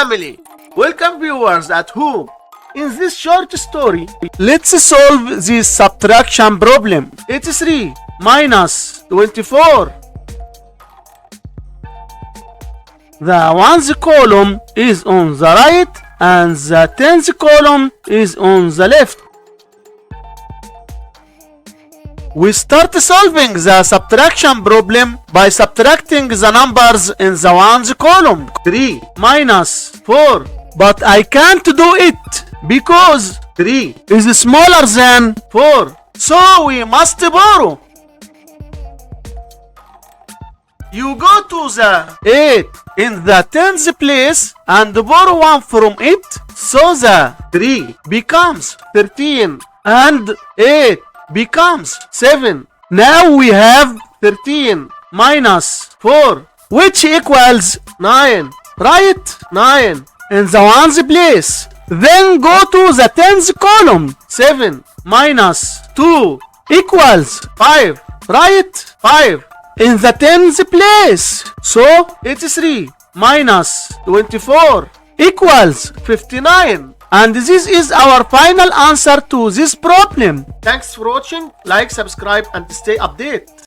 family. Welcome viewers at home. In this short story, let's solve this subtraction problem. 83 minus 24. The ones column is on the right and the tens column is on the left. We start solving the subtraction problem by subtracting the numbers in the ones column. 3 minus 4. But I can't do it because 3 is smaller than 4. So we must borrow. You go to the 8 in the tens place and borrow 1 from it. So the 3 becomes 13 and 8 becomes 7. Now we have 13 minus 4, which equals 9. Write 9 in the ones place. Then go to the tens column. 7 minus 2 equals 5. Write 5 in the tens place. So 83 minus 24 equals 59. And this is our final answer to this problem. Thanks for watching. Like, subscribe, and stay updated.